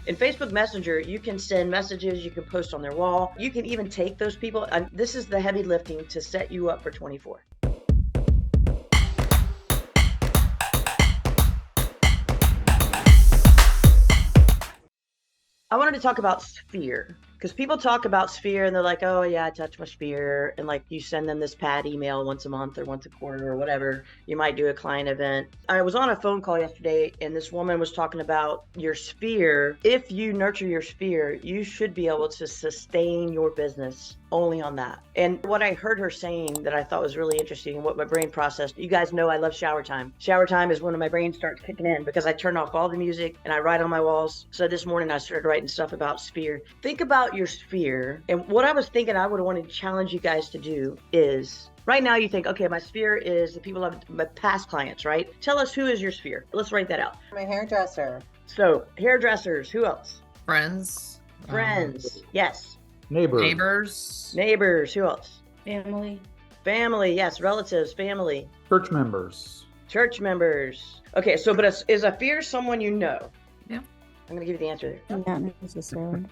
In Facebook Messenger, you can send messages, you can post on their wall, you can even take those people. And this is the heavy lifting to set you up for 24. I wanted to talk about Sphere, because people talk about Sphere and they're like, oh yeah, I touch my Sphere. And like you send them this pad email once a month or once a quarter or whatever. You might do a client event. I was on a phone call yesterday and this woman was talking about your Sphere. If you nurture your Sphere, you should be able to sustain your business only on that. And what I heard her saying that I thought was really interesting and what my brain processed, you guys know I love shower time. Shower time is when my brain starts kicking in because I turn off all the music and I write on my walls. So this morning I started writing stuff about Sphere. Think about your Sphere. And what I was thinking I would want to challenge you guys to do is, right now you think, okay, my Sphere is the people of my past clients, right? Tell us, who is your Sphere? Let's write that out. My hairdresser. So hairdressers, who else? Friends. Friends, yes. Neighbors. Who else? Family, yes. Relatives, family. Church members. Okay, so but is a Sphere someone you know? Yeah. I'm gonna give you the answer there. Not necessarily.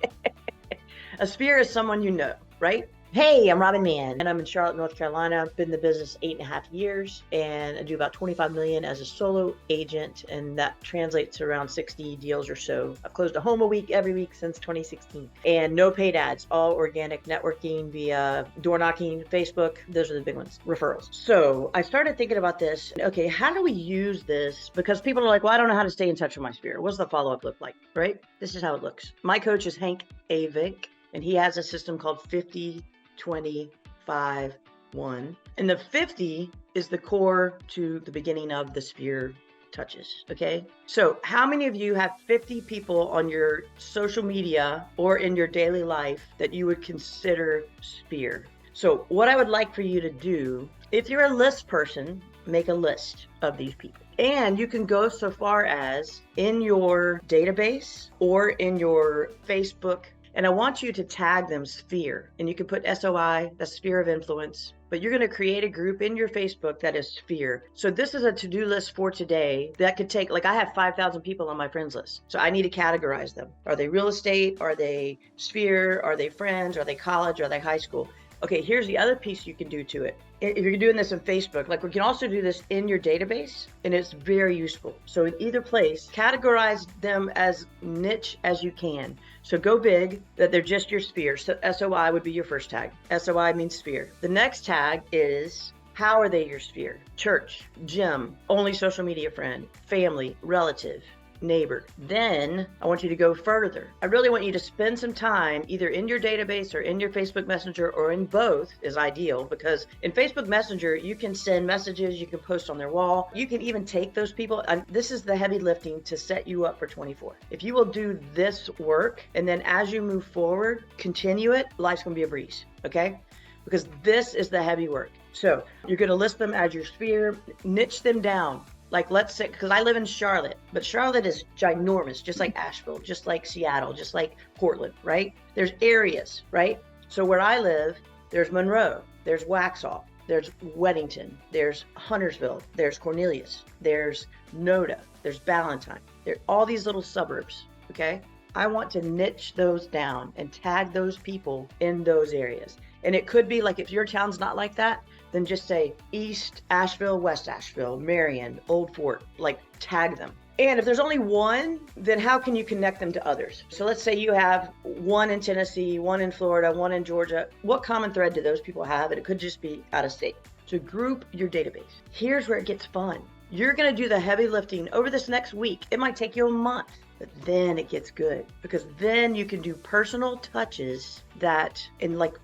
A Sphere is someone you know, right? Hey, I'm Robin Mann, and I'm in Charlotte, North Carolina. I've been in the business 8.5 years, and I do about 25 million as a solo agent, and that translates to around 60 deals or so. I've closed a home a week every week since 2016, and no paid ads, all organic networking via door knocking, Facebook. Those are the big ones, referrals. So I started thinking about this. Okay, how do we use this? Because people are like, well, I don't know how to stay in touch with my Sphere. What's the follow-up look like, right? This is how it looks. My coach is Hank Avik, and he has a system called 50, 20, 5, 1. And the 50 is the core to the beginning of the Sphere touches, okay? So how many of you have 50 people on your social media or in your daily life that you would consider Sphere? So what I would like for you to do, if you're a list person, make a list of these people. And you can go so far as in your database or in your Facebook. And I want you to tag them Sphere, and you can put SOI, the Sphere of Influence, but you're going to create a group in your Facebook that is Sphere. So this is a to-do list for today that could take, like I have 5,000 people on my friends list. So I need to categorize them. Are they real estate? Are they Sphere? Are they friends? Are they college? Are they high school? Okay, here's the other piece you can do to it. If you're doing this in Facebook, like we can also do this in your database, and it's very useful. So in either place, categorize them as niche as you can. So go big, that they're just your Sphere. So SOI would be your first tag. SOI means Sphere. The next tag is, how are they your Sphere? Church, gym, only social media friend, family, relative, neighbor. Then I want you to go further. I really want you to spend some time either in your database or in your Facebook Messenger, or in both is ideal, because in Facebook Messenger, you can send messages, you can post on their wall, you can even take those people. And this is the heavy lifting to set you up for 24. If you will do this work, and then as you move forward, continue it, life's gonna be a breeze, okay? Because this is the heavy work. So you're gonna list them as your Sphere, niche them down. Like, let's say, because I live in Charlotte, but Charlotte is ginormous, just like Asheville, just like Seattle, just like Portland, right? There's areas, right? So where I live, there's Monroe, there's Waxhaw, there's Weddington, there's Huntersville, there's Cornelius, there's Noda, there's Ballantyne. There are all these little suburbs, okay? I want to niche those down and tag those people in those areas. And it could be like, if your town's not like that, then just say East Asheville, West Asheville, Marion, Old Fort, like tag them. And if there's only one, then how can you connect them to others? So let's say you have one in Tennessee, one in Florida, one in Georgia. What common thread do those people have? And it could just be out of state. So group your database. Here's where it gets fun. You're gonna do the heavy lifting over this next week. It might take you a month, but then it gets good, because then you can do personal touches that in like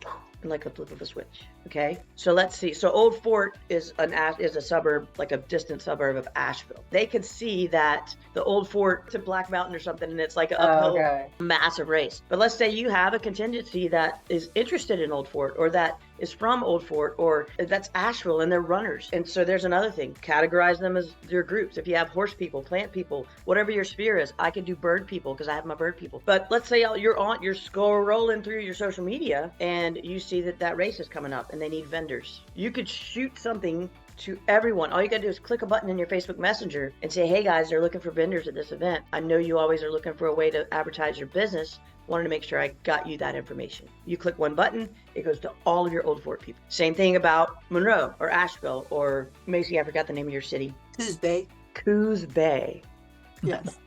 a flip of a switch. Okay, so let's see. So Old Fort is a suburb, like a distant suburb of Asheville. They could see that the Old Fort to Black Mountain or something, and it's like an uphill, massive race. But let's say you have a contingency that is interested in Old Fort, or that is from Old Fort, or that's Asheville, and they're runners. And so there's another thing. Categorize them as your groups. If you have horse people, plant people, whatever your Sphere is. I could do bird people because I have my bird people. But let's say you're scrolling through your social media and you see that race is coming up and they need vendors. You could shoot something to everyone. All you gotta do is click a button in your Facebook Messenger and say, hey guys, they're looking for vendors at this event. I know you always are looking for a way to advertise your business. Wanted to make sure I got you that information. You click one button, it goes to all of your Old Fort people. Same thing about Monroe or Asheville or Macy, I forgot the name of your city. Coos Bay. Coos Bay. Yes.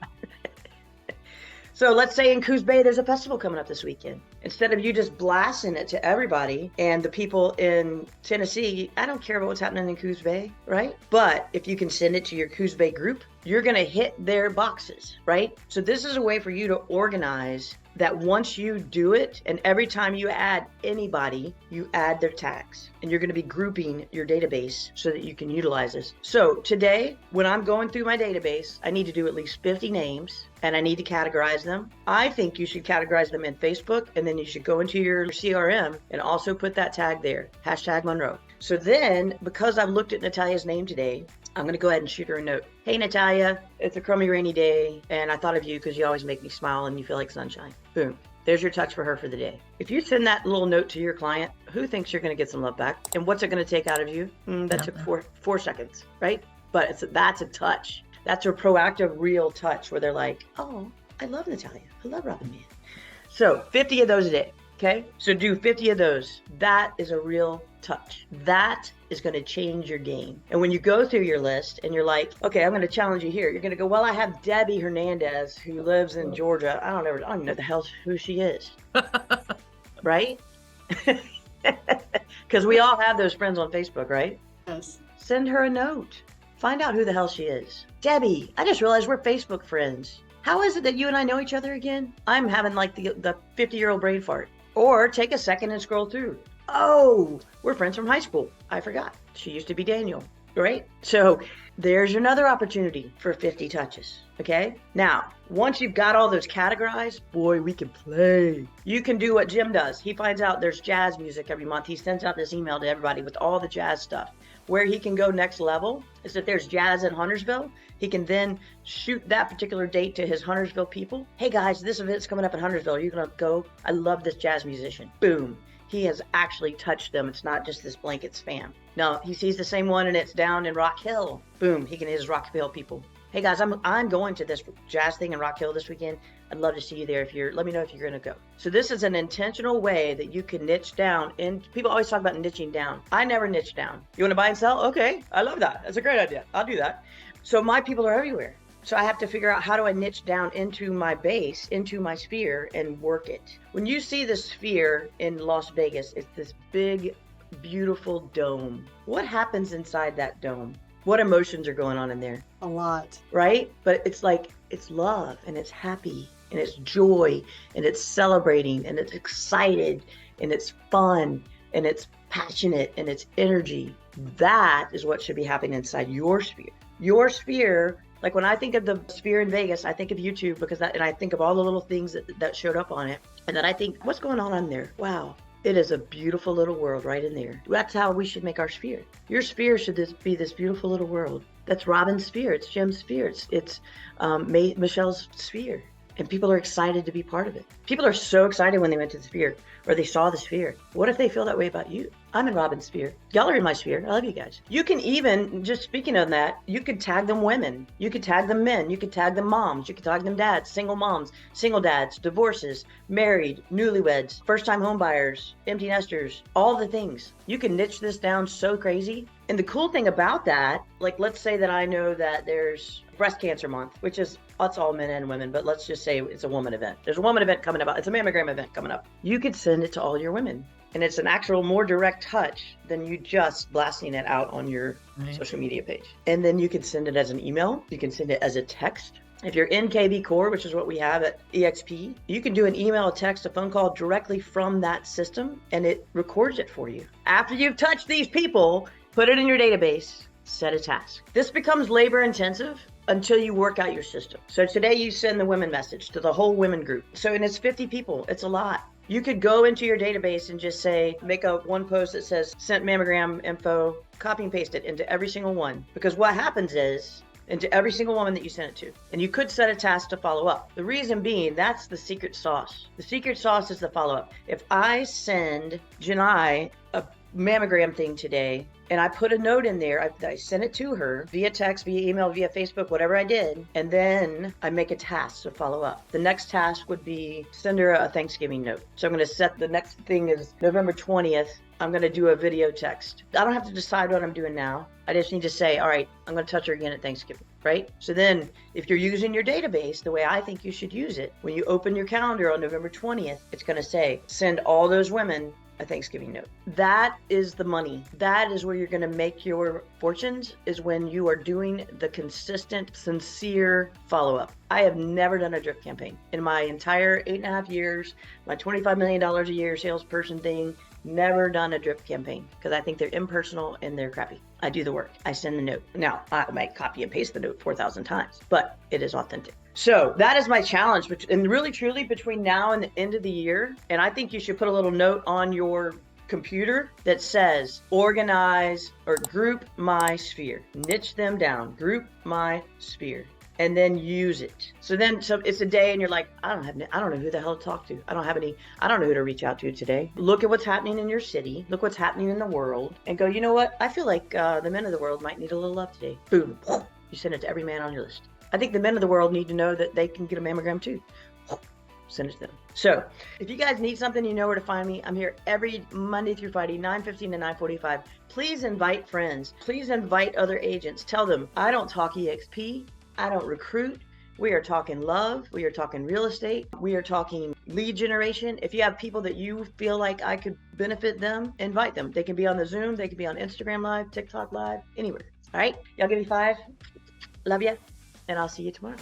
So let's say in Coos Bay, there's a festival coming up this weekend. Instead of you just blasting it to everybody and the people in Tennessee, I don't care about what's happening in Coos Bay, right? But if you can send it to your Coos Bay group, you're going to hit their boxes, right? So this is a way for you to organize that once you do it, and every time you add anybody, you add their tags. And you're going to be grouping your database so that you can utilize this. So today, when I'm going through my database, I need to do at least 50 names and I need to categorize them. I think you should categorize them in Facebook, and then you should go into your CRM and also put that tag there, #Monroe. So then, because I've looked at Natalia's name today, I'm going to go ahead and shoot her a note. Hey, Natalia, it's a crummy rainy day, and I thought of you because you always make me smile and you feel like sunshine. Boom. There's your touch for her for the day. If you send that little note to your client, who thinks you're going to get some love back? And what's it going to take out of you? That took four seconds, right? But that's a touch. That's a proactive, real touch where they're like, oh, I love Natalia. I love Robin Man. So 50 of those a day. Okay, so do 50 of those. That is a real touch. That is going to change your game. And when you go through your list and you're like, okay, I'm going to challenge you here. You're going to go, well, I have Debbie Hernandez who lives in Georgia. I don't even know the hell who she is. Right? Because we all have those friends on Facebook, right? Yes. Send her a note. Find out who the hell she is. Debbie, I just realized we're Facebook friends. How is it that you and I know each other again? I'm having like the 50-year-old brain fart. Or take a second and scroll through. Oh, we're friends from high school. I forgot. She used to be Daniel, right? So there's another opportunity for 50 touches, okay? Now, once you've got all those categorized, boy, we can play. You can do what Jim does. He finds out there's jazz music every month. He sends out this email to everybody with all the jazz stuff. Where he can go next level is if there's jazz in Huntersville, he can then shoot that particular date to his Huntersville people. Hey guys, this event's coming up in Huntersville. Are you gonna go? I love this jazz musician. Boom. He has actually touched them. It's not just this blanket spam. No, he sees the same one and it's down in Rock Hill. Boom, he can hit his Rock Hill people. Hey guys, I'm going to this jazz thing in Rock Hill this weekend. I'd love to see you there. Let me know if you're going to go. So this is an intentional way that you can niche down. And people always talk about niching down. I never niche down. You want to buy and sell? Okay, I love that. That's a great idea. I'll do that. So my people are everywhere. So I have to figure out how do I niche down into my base, into my sphere, and work it. When you see the sphere in Las Vegas, it's this big, beautiful dome. What happens inside that dome? What emotions are going on in there? A lot. Right? But it's like, it's love and it's happy and it's joy and it's celebrating and it's excited and it's fun and it's passionate and it's energy. That is what should be happening inside your sphere. Your sphere, like when I think of the sphere in Vegas, I think of YouTube and I think of all the little things that showed up on it. And then I think, what's going on there? Wow. It is a beautiful little world right in there. That's how we should make our sphere. Your sphere should be this beautiful little world. That's Robin's sphere. It's Jim's sphere. It's Michelle's sphere. And people are excited to be part of it. People are so excited when they went to the sphere or they saw the sphere. What if they feel that way about you? I'm in Robin's sphere. Y'all are in my sphere. I love you guys. You can even, just speaking of that, you could tag them women. You could tag them men. You could tag them moms. You could tag them dads, single moms, single dads, divorces, married, newlyweds, first-time homebuyers, empty nesters, all the things. You can niche this down so crazy. And the cool thing about that, like let's say that I know that there's breast cancer month, which is, that's all men and women, but let's just say it's a woman event. There's a woman event coming up. It's a mammogram event coming up. You could send it to all your women. And it's an actual more direct touch than you just blasting it out on your social media page. And then you can send it as an email. You can send it as a text. If you're in KV Core, which is what we have at EXP, you can do an email, a text, a phone call directly from that system, and it records it for you. After you've touched these people, put it in your database, set a task. This becomes labor intensive until you work out your system. So today you send the women message to the whole women group. So, and it's 50 people. It's a lot. You could go into your database and just say, make one post that says sent mammogram info, copy and paste it into every single one. Because what happens is, into every single woman that you send it to. And you could set a task to follow up. The reason being, that's the secret sauce. The secret sauce is the follow up. If I send Janai a mammogram thing today, and I put a note in there. I sent it to her via text, via email, via Facebook, whatever I did, and then I make a task to follow up. The next task would be send her a Thanksgiving note. So I'm going to set the next thing is November 20th. I'm going to do a video text. I don't have to decide what I'm doing now. I just need to say, all right, I'm going to touch her again at Thanksgiving, right? So then if you're using your database the way I think you should use it, when you open your calendar on November 20th, it's going to say, send all those women a Thanksgiving note. That is the money. That is where you're going to make your fortunes, is when you are doing the consistent, sincere follow-up. I have never done a drip campaign in my entire 8.5 years, my $25 million a year salesperson thing. Never done a drip campaign because I think they're impersonal and they're crappy. I do the work. I send the note. Now, I might copy and paste the note 4,000 times, but it is authentic. So that is my challenge. And really, truly, between now and the end of the year, and I think you should put a little note on your computer that says, organize or group my sphere. Niche them down. Group my sphere. And then use it. So it's a day and you're like, I don't know who the hell to talk to. I don't know who to reach out to today. Look at what's happening in your city. Look what's happening in the world and go, you know what? I feel like the men of the world might need a little love today. Boom. You send it to every man on your list. I think the men of the world need to know that they can get a mammogram too. Send it to them. So if you guys need something, you know where to find me. I'm here every Monday through Friday, 9:15 to 9:45. Please invite friends. Please invite other agents. Tell them, I don't talk EXP. I don't recruit. We are talking love. We are talking real estate. We are talking lead generation. If you have people that you feel like I could benefit them, invite them. They can be on the Zoom. They can be on Instagram Live, TikTok Live, anywhere. All right. Y'all give me 5. Love ya. And I'll see you tomorrow.